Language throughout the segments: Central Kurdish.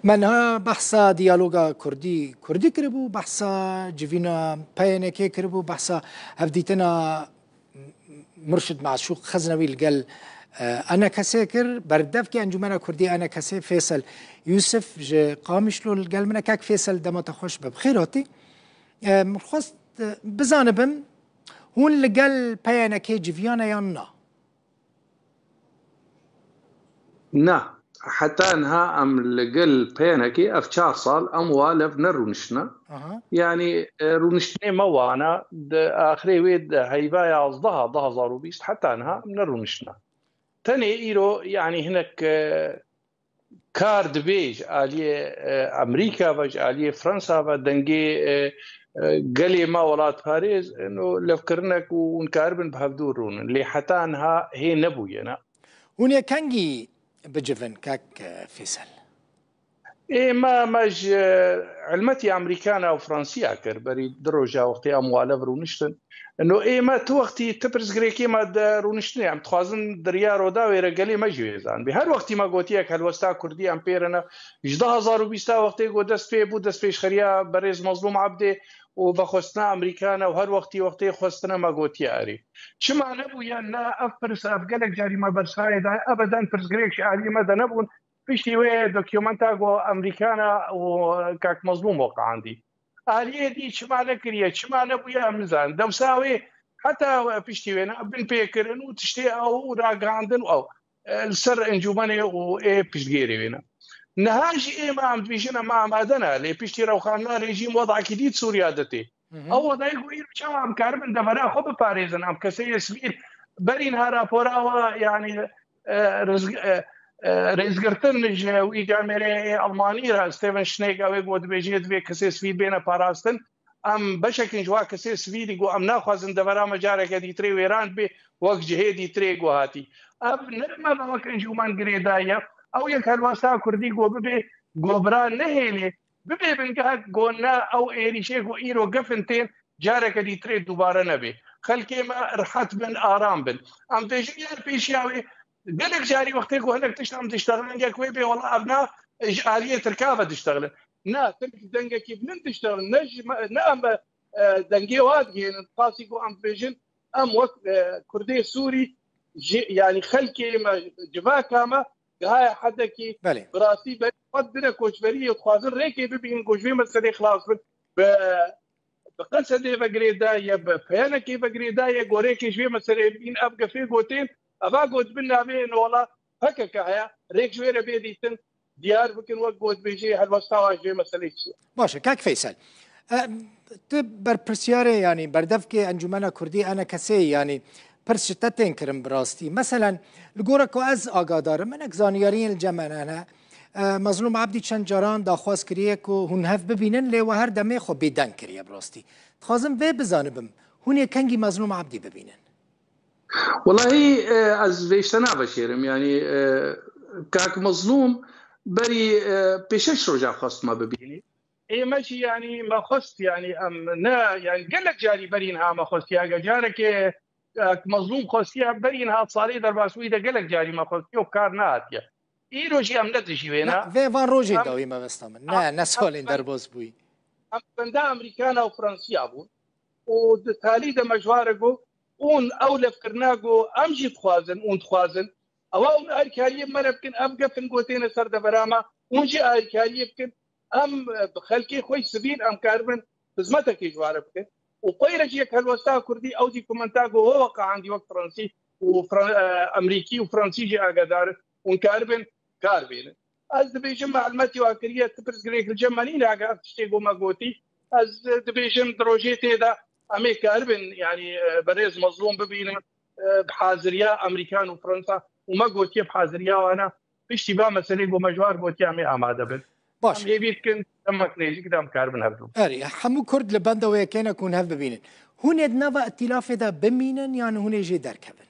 منها بحثا ديالوغا كردي كربو بحثا جيفينا باينكي كربو بحثا هفديتنا مرشد معشوق خزنوي القل انا كساكر بردف كي انجمنا كردي انا كسي فيصل يوسف قامش له القل منا كاك فيصل دما تخش بخيراتي مرخص بزانبم هون القل باينكي جيفيانا يانا نا حتى انها ام لقل بينكي افشار صال اموالف نرونشنا يعني رونشتني موانا اخري ويد هيبايا قصدها ضها زارو بيست حتى انها نرونشنا تاني ايرو يعني هناك كارد بيج علي امريكا بج علي فرنسا بدنجي قالي ما ولات باريس انه لفكرنك ونكاربن بهبدورون اللي حتى انها هي نبوينا هون كانجي بجفن كاك فيصل إيه ما ماج علمتي أمريكانا وفرنسية كربري دروجة وقتي أموال برونشتن إنه إيه ما تو وقتي تبرز غريكي ما درونشتني عم تخازن دريا رودا ويرجلي ما جويزان بهر وقتي ما قوتيك هالوستا كردي أمبيرنا جدا زارو بيستا وقتي قو دست في بود دست فيش خريا بريز مظلوم عبدي وبخوستنا أمريكانا وهر وقتي خوستنا ما قوتي أري شما نبو يانا أفرس أفقلك جاري ما برساي أبدا فرس غريك عالي ما نبون فيشتي وي دوكيومنتا جو امريكانا وكاك مظلوم وقع عندي اليه دي شما نكريه شما نبويا مزان دوساوي حتى فيشتي وين بن بيكر انه تشتي او راق عندن او السر انجوماني و اي بيشغيري وين نهاج اي ما عم بيجينا ما مادنا لي بيشتي روخانا ريجيم وضع جديد سوريا دتي او وضع يقول شو عم كاربن دفنا خب باريزن عم كسي سبيل برين هارا فورا يعني رزق رئيس قرطن ويجامري ألماني را ستيفن شنيك أو يقود بيجيد في كسيس في بين باراستن أم بشكل جوا كسيس في ديجو أم ناخذ دفرا مجارة كدي تري ويران بي وقت جهدي تري جوهاتي أب نما بمكان جومان قريدايا أو يكال واسا كردي جو ببي جبران نهيلي ببي بنجا جونا أو إيري شيء جو إيرو قفنتين جارة كدي تري دوباره نبي خلكي ما رحت بن آرام بن أم بيجي بيشياوي قالك جاري وقتك وهناك تشتغل قالك ويبي والله ابناء آلية تركابه تشتغل نا تمك دنجا كيف من تشتغل نج نعم دنجي وادجين قاسيكو ام بيجن ام وقت كردي سوري يعني خلكي ما جفا كاما هاي حدكي براسي بدنا كوشبريه وخازن ريكي بيبين كوشبي مسدي خلاص بقصدي بقريدايا بفانا كيف بقريدايا غوريكي شوي مسدي بين ابقى في قوتين أبا قد بنا بين والله هكا كهيا ريك شوية بيديتن ديار بكن وقت بيجي هالوستاوى جي مسألة باشا كاك فيصل تبر برسياري يعني بردفكي أنجمنا كردي أنا كسي يعني برشتتين كرم براستي مثلا لقوركو أز آقادار منك زانيارين الجمعنا أنا مظلوم عبدي چند جاران داخواست کریه که هون هف ببینن لی و هر دمه خو بیدن کریه براستی خازم وی بزانبم هون کنگی مظلوم عبدی ببینن والله از ویشتنا بشیرم يعني كاك مظلوم بري بشش رجع خص ما ببيني اي ماشي يعني ما خصت يعني ام نا يعني قال لك جاري برينها ما خصت يا جارك مظلوم خصتيها برينها صاري درباسوي ده قال لك جاري ما خصتي وكارنات يا اي روجي ام ندشي وينا في فان روجي دوي ما بستمن نا نسولين دربوس بوي ام بندا امريكانا وفرنسيا بو وتالي ده مجوارقو اون اولف كرناغو امجي تخوازن اون تخوازن او اون اركاليه مربكن ام قفن قوتين سرد براما اونجي اركاليه بكن ام بخلكي خوي سبيل ام كاربن خدمتك جواربكن وقيرجي كالوستا كردي او دي كومنتاغو هو وقع عندي وقت فرنسي امريكي وفرنسي جي اقدار ونكاربن كاربين از دبيجن معلوماتي واكريه تبرز غريك الجمالين اقا تشتيغو ما قوتي از دبيجن دروجيتي دا امريكا اربن يعني بريز مظلوم ببين بحاضريا امريكان وفرنسا وما قلت بحاضريا وانا فيش تبع مسألة ومجوار قلت يا اماده بن باش يبيت كنت تمك نيجي قدام كاربن هبدو اري حمو كرد لبندا ويا كان يكون هف ببينن هون ادنوا ائتلاف دا بمينن يعني هون يجي دركبن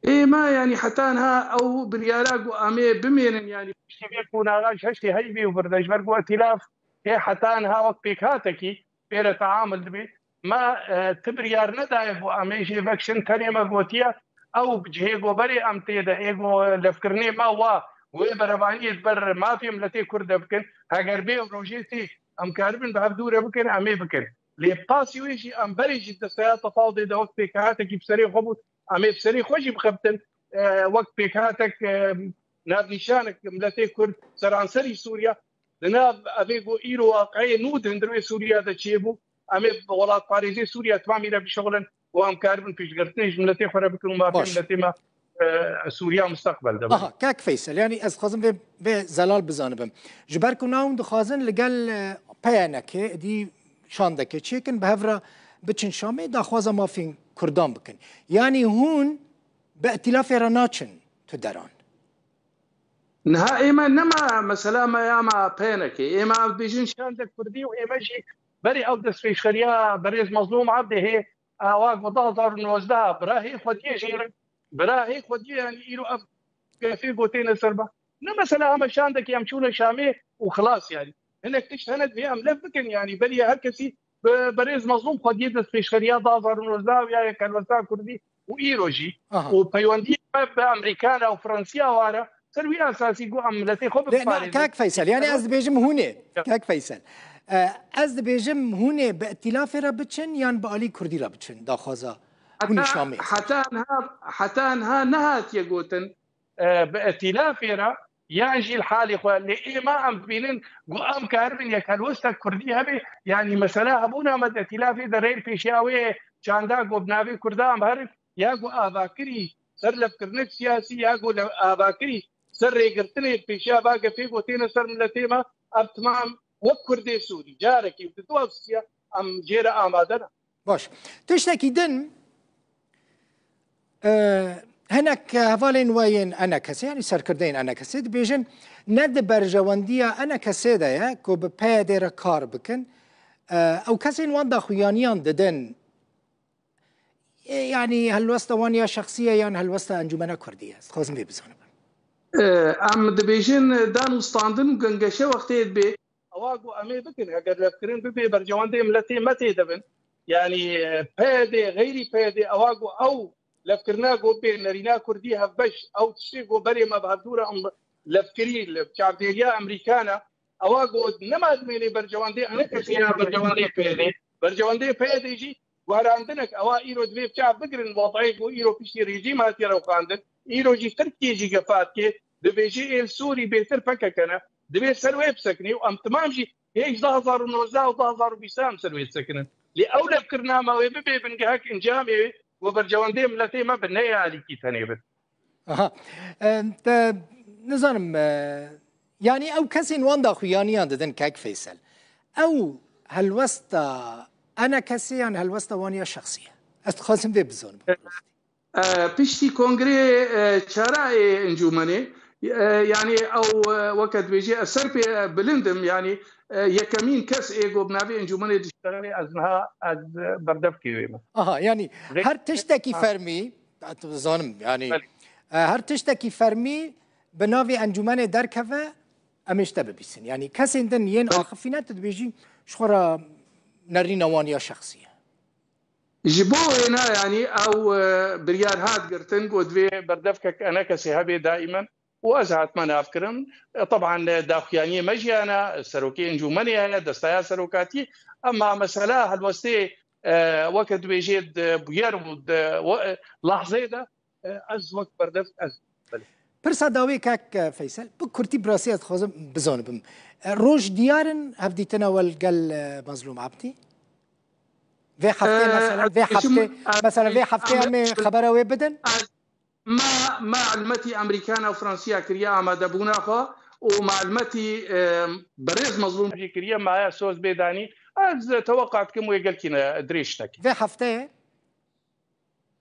ايه ما يعني حتى انها او بريالاق وامي بمينن يعني فيش يكون اغاش هشتي هيبي وبردش برقو ائتلاف هي حتى انها وقت بيكاتكي بير تعامل بي ما تبريار ندايف واميجي فاكشن تاني ما قوتيا او بجهي بري ام تيدا ايغو لفكرني ما هو وبربانية بر ما في ملتي كرد بكن هاجربي وروجيتي ام كاربن بهدوره بكن امي بكن لي باسي ويجي ام بري جدا سياطه فاضي ده وقت بيكاتك بسري خبط امي بسري خوشي بخبتن وقت بيكاتك ناب نشانك ملتي كرد سرانسري سوريا لناب ابيغو ايرو واقعي نود هندروي سوريا ده تشيبو امي ولات باريزي سوريا تمام الى بشغلن وام كاربن فيش قرتنيش ملتي خرا بكن ما في ملتي ما سوريا مستقبل دبا كاك فيصل يعني از خازم به زلال بزانبم جبر کناوم دخوازن لگل پیانک دی شاندکه چیکن به هفرا بچن شامه دخوازه ما فين کردان بکن يعني هون به ائتلاف راناچن تو دران نها ايما نما مثلا ما ياما بينك ايما بيجين شاندك كردي وايما شي بري او دس في شريا بريز مظلوم عبده هي اواق وضاظر نوزدها براهي خديه جير براهي خديه يعني يلو اف في قوتين سربا نما مثلا اما شاندك يمشون شامي وخلاص يعني هناك تشهند فيها ملفكن يعني بري هركسي بريز مظلوم خديه دس في شريا ضاظر نوزدها ويا كان وزا كردي وايروجي وبيوندي بامريكان او فرنسيا وارا سروي اساسي جو عملتي خب كاك فيصل يعني از بيجم هونه كاك فيصل از بيجم هونه بائتلاف رابتشن يعني بالي كردي رابتشن داخوزا هوني شامي حتى انها نهات يقوتن بائتلاف را يجي الحالي خو اللي ما ام بينن جو ام كاربن يا كالوستا كردي هبي يعني مثلا ابونا مد ائتلاف درير في شاوي چاندا جو بناوي كردا ام هر يا جو اباكري سر لفكرنك سياسي يا جو اباكري سر يقرتني في شاباك في قوتين سر ملتيما اب تمام وكردي سوري جارك يبتدوسيا ام جيرا امادنا باش تشتكي دن هناك هفالين وين انا كسي يعني سركردين انا كسي بيجن ند برجوانديا انا كسي دا يا كو ببادر كار بكن او كسين واندا خويانيان ددن يعني هالوسطة وانيا شخصية يعني هالوسطة انجمنا كردية خازم بيبزانب ام دبيجن دانو ستاندن گنگشه وقتی بي اواغو امي بكن اگر لفكرين بي برجواندي ملتي متي دبن يعني بادي غيري بادي اواغو او لفكرنا جو بي نرينا كردي هفبش او تشيغو بري ما بهدوره ام لفكري بشعبديليا امريكانا اواغو نما دميني برجواندي انا كسيا برجواندي بادي برجواندي بادي جي وهراندنك اوا ايرو دبي بشعب بقرن وضعي جو ايرو في ريجيم هاتي رو قاندن ايرو جي تركي جي قفات كي دبي جي السوري بيتر فككنا دبي سروي بسكني وام تمام جي هيك ظهر ونوزا وظهر بيسام سروي سكنن لاولى فكرنا ما ويبي بنجهك انجامي وبرجواندي ملتي ما بالنهايه عليكي ثاني انت نظام يعني او كسين واندا خويانيان ددن كاك فيصل او هالوسطة انا كسيان هالوسطة وانيا شخصيه استخاصم دي بزون بيشتي كونغري شرائع انجومني يعني او وقت بيجي السربي بلندم يعني يكمين كاس ايجو بنابي انجومني تشتغلي ازنها از بردفكي يعني هر تشتكي فرمي ظالم يعني هر تشتكي فرمي بنافي انجومني دركفه امشتبه بيسن يعني كاسين دن ين اخفينات بيجي شخرا نرينا وانيا شخصيه جبو هنا يعني او بريار هاد قرتن قدوي بردفكك انا كسيهبي دائما وازعت ما نافكرم طبعا داخيانيه مجي انا سروكي انجومني انا دستايا سروكاتي اما مساله هالوستي وقت بيجيد بيرمد لحظه ده از وقت بردفك از برسا داوي كاك فيصل بكرتي براسي خازم بزانبم روج ديارن هفدي تناول قال مظلوم عبدي في حفتي مثلا في حفتي مثلا في حفتي امي خبره وي بدن ما علمتي امريكانا وفرنسيا كريا ما دبونا خا ومعلمتي بريز مظلوم كريا معايا سوز بيداني از توقعت كم ويقلكينا دريشتك في حفتي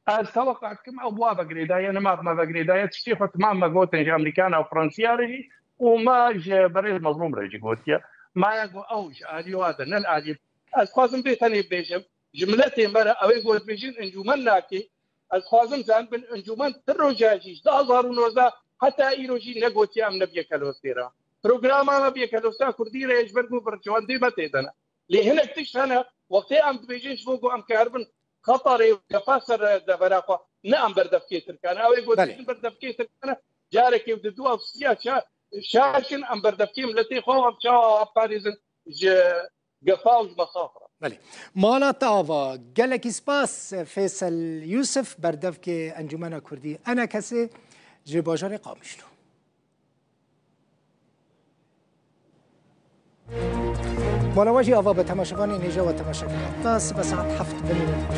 از توقعت كم ابواب قريدايه انا ما بقريدايه تشتي خط ما قلت امريكانا وفرنسيا رجي وما بريز مظلوم رجي قلت ما يقول اوج اديو هذا نل ادي از خازم بيتني بيجم جملتي مرة أو يقول بيجين إنجومن ناكي الخازم زان بن إنجومن تروجاجيش ده ظهرون وزا حتى إيروجي نقوتي أم نبي كالوستيرا برنامج ما بيكالوستا كردي ريج برجو برجوان دي متيدنا لهنا اكتشفنا وقت أم بيجين شوفوا أم كاربن خطري وكفاسر دبراقة نعم بردفكي تركانا أو يقول بيجين بردفكي تركانا جارك يبدو أفسيا شاشن ام بردفكي ملتي خو شاو باريزن قفاوز مخاطره بله مالا تاوا گلک اسپاس فیصل یوسف بردفک انجمن کردی انا کسی جی باجار قامشلو مالا واجی آوا به تماشاوان نیجا و تماشاگر عطاس به ساعت 7 بمینید